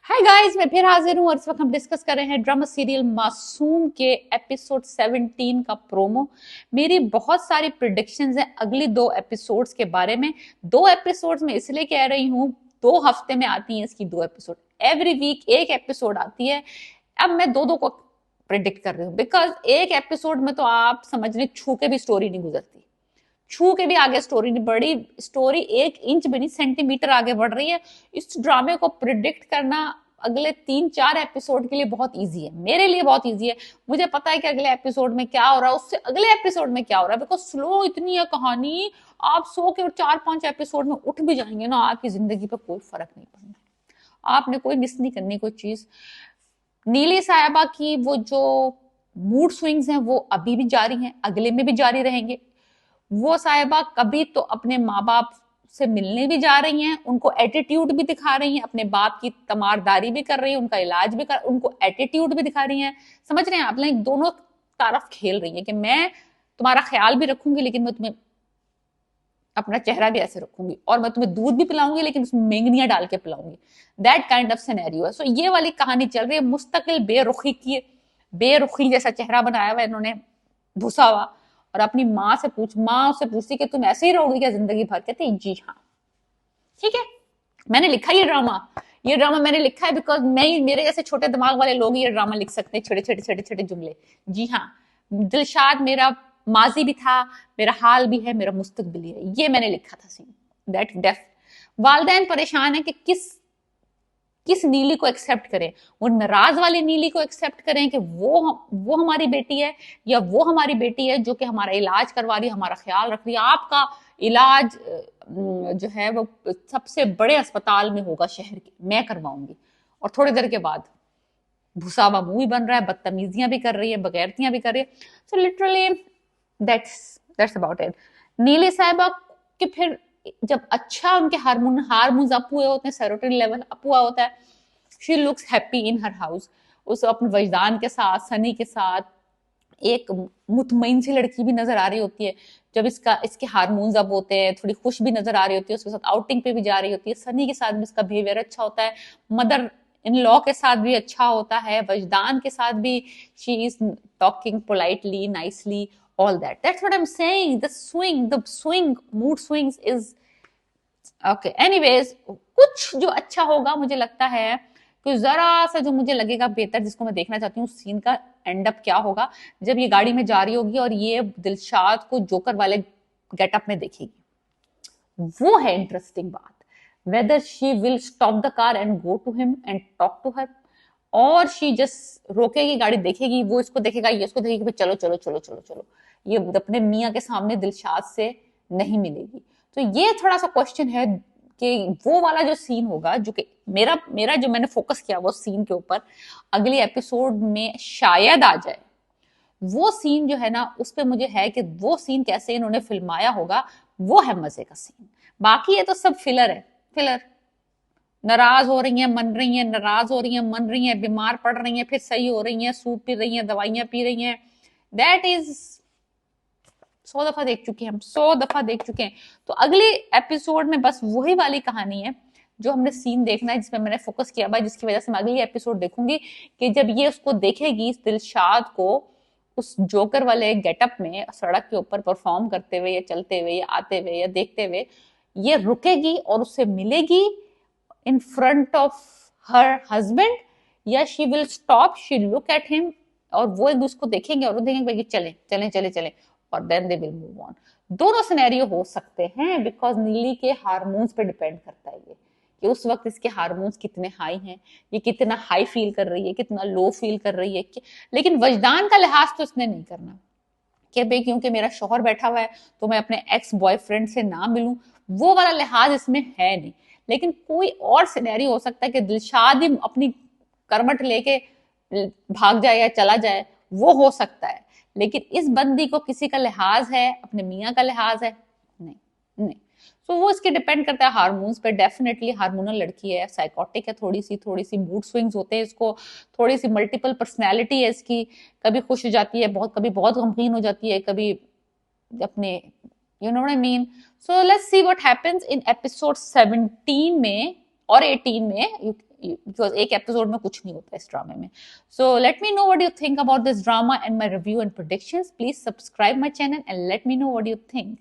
Hi guys, मैं फिर हाजिर हूँ और इस वक्त हम डिस्कस कर रहे हैं ड्रामा सीरियल मासूम के एपिसोड 17 का प्रोमो। मेरी बहुत सारी प्रिडिक्शंस हैं अगली दो एपिसोड्स के बारे में। दो एपिसोड्स में इसलिए कह रही हूँ, 2 हफ्ते में आती हैं इसकी 2 एपिसोड, एवरी वीक एक एपिसोड आती है। अब मैं दो दो को प्रिडिक्ट कर रही हूँ बिकॉज एक एपिसोड में तो आप समझ रहे छू के भी स्टोरी नहीं गुजरती, छू के भी आगे स्टोरी नहीं बढ़ी, स्टोरी 1 इंच भी नहीं सेंटीमीटर आगे बढ़ रही है। इस ड्रामे को प्रिडिक्ट करना अगले 3-4 एपिसोड के लिए बहुत इजी है, मेरे लिए बहुत इजी है। मुझे पता है कि अगले एपिसोड में क्या हो रहा है, उससे अगले एपिसोड में क्या हो रहा है, बिकॉज स्लो इतनी है कहानी। आप 100 के 4-5 एपिसोड में उठ भी जाएंगे ना, आपकी जिंदगी पे कोई फर्क नहीं पड़ना, आपने कोई मिस नहीं करनी कोई चीज। नीली साहिबा की वो जो मूड स्विंग्स हैं वो अभी भी जारी हैं, अगले में भी जारी रहेंगे। वो साहिबा कभी तो अपने माँ बाप से मिलने भी जा रही हैं, उनको एटीट्यूड भी दिखा रही हैं, अपने बाप की तमारदारी भी कर रही हैं, उनका इलाज भी कर, उनको एटीट्यूड भी दिखा रही हैं। समझ रहे हैं आप, लाइक दोनों तरफ खेल रही हैं कि मैं तुम्हारा ख्याल भी रखूंगी लेकिन मैं तुम्हें अपना चेहरा भी ऐसे रखूंगी, और मैं तुम्हें दूध भी पिलाऊंगी लेकिन उसमें मेंगनियां डाल के पिलाऊंगी। दैट काइंड ऑफ सिनेरियो है। सो ये वाली कहानी चल रही है, मुस्तकिल बेरुखी की, बेरुखी जैसा चेहरा बनाया हुआ इन्होंने भूसा हुआ। और अपनी माँ से पूछती कि तुम ऐसे ही रहोगी क्या जिंदगी भर, कहते जी हाँ ठीक है। मैंने लिखा ये ड्रामा मैंने लिखा है बिकॉज मैं, मेरे जैसे छोटे दिमाग वाले लोग ये ड्रामा लिख सकते हैं, छोटे छोटे जुमले। जी हाँ, दिलशाद मेरा माजी भी था, मेरा हाल भी है, मेरा मुस्तकबिल भी है, ये मैंने लिखा था सीन। दैट डेफ वालदैन परेशान है कि किस नीली को एक्सेप्ट करें, वो नाराज वाली नीली को एक्सेप्ट करें कि वो हमारी बेटी है, या वो हमारी बेटी है जो कि हमारा इलाज करवा रही है, हमारा ख्याल रख रही है। आपका इलाज जो है वो सबसे बड़े अस्पताल में होगा शहर के, मैं करवाऊंगी। और थोड़ी देर के बाद भूसावा मुंह भी बन रहा है, बदतमीजियां भी कर रही है, बगैरतियां भी कर रही है। So literally that's about it. नीली साहिबा के फिर जब अच्छा उनके हार्मोन्स अप हुए होते हैं, सेरोटोनिन लेवल अप हुआ होता है, she looks happy in her house. उस अपने वजदान के साथ, सनी के साथ, एक मुतमईन सी लड़की भी नजर आ रही होती है। जब इसके हार्मोन्स अप होते हैं, थोड़ी खुश भी नजर आ रही होती है, उसके साथ आउटिंग पे भी जा रही होती है। सनी के साथ भी इसका बिहेवियर अच्छा होता है, मदर इन लॉ के साथ भी अच्छा होता है, वजदान के साथ भी she is talking politely, nicely, all that's what I'm saying. The swing mood swings is okay. Anyways, कुछ जो अच्छा होगा मुझे लगता है कि जरा सा जो मुझे लगेगा बेहतर, जिसको मैं देखना चाहती हूँ, सीन का एंड अप क्या होगा जब ये गाड़ी में जा रही होगी और ये दिलशाद को जोकर वाले गेटअप में देखेगी। वो है इंटरेस्टिंग बात, whether she will stop the car and go to him and talk to her, और शी जस्ट रोकेगी गाड़ी, देखेगी, वो इसको देखेगा, ये इसको देखेगी, चलो चलो चलो चलो चलो, ये अपने मियाँ के सामने दिलशाद से नहीं मिलेगी। तो ये थोड़ा सा क्वेश्चन है कि वो वाला जो सीन होगा, जो कि मेरा जो मैंने फोकस किया वो सीन के ऊपर, अगली एपिसोड में शायद आ जाए। वो सीन जो है ना, उस पर मुझे है कि वो सीन कैसे इन्होंने फिल्माया होगा, वो है मजे का सीन। बाकी ये तो सब फिलर है, फिलर। नाराज हो रही हैं, मन रही हैं, नाराज हो रही हैं, मन रही हैं, बीमार पड़ रही हैं, फिर सही हो रही हैं, सूप पी रही हैं, दवाइयां पी रही हैं। दैट इज 100 दफा देख चुके हैं हम, 100 दफा देख चुके हैं। तो अगले एपिसोड में बस वही वाली कहानी है जो हमने सीन देखना है, जिसमें मैंने फोकस किया भाई, जिसकी वजह से मैं अगली एपिसोड देखूंगी कि जब ये उसको देखेगी, दिलशाद को, उस जोकर वाले गेटअप में सड़क के ऊपर परफॉर्म करते हुए, या चलते हुए, या आते हुए, या देखते हुए, ये रुकेगी और उससे मिलेगी in front of her husband, या she will stop, she look at him, और वो एक दूसरे को देखेंगे और वो देखेंगे कि चले चले चले चले, और then they will move on। दोनों सिनेरियो हो सकते हैं बिकॉज नीली के हार्मोन्स पे डिपेंड करता है ये, कि उस वक्त इसके हार्मोन्स कितने हाई हैं, ये कितना हाई फील कर रही है, कितना लो फील कर रही है। लेकिन वजदान का लिहाज तो इसने नहीं करना कि भाई क्योंकि मेरा शोहर बैठा हुआ है तो मैं अपने एक्स बॉयफ्रेंड से ना मिलूं, वो वाला लिहाज इसमें है नहीं। लेकिन कोई और सिनेरियो हो सकता है कि दिलशाद ही अपनी करवट लेके भाग जाए या चला जाए, वो हो सकता है। लेकिन इस बंदी को किसी का लिहाज है, अपने मियाँ का लिहाज है, नहीं नहीं। तो वो इसके डिपेंड करता है हार्मोन्स पे। डेफिनेटली हार्मोनल लड़की है, साइकोटिक है, थोड़ी सी मूड स्विंग्स होते हैं इसको, थोड़ी सी मल्टीपल पर्सनैलिटी है इसकी, कभी खुश हो जाती है, कभी बहुत गमगीन हो जाती है, कभी अपने, you know what I mean? So let's see what happens in episode 17 में और 18 में। बिकॉज एक एपिसोड में कुछ नहीं होता इस ड्रामे में. So let me know what you think about this drama and my review and predictions. Please subscribe my channel and let me know what you think.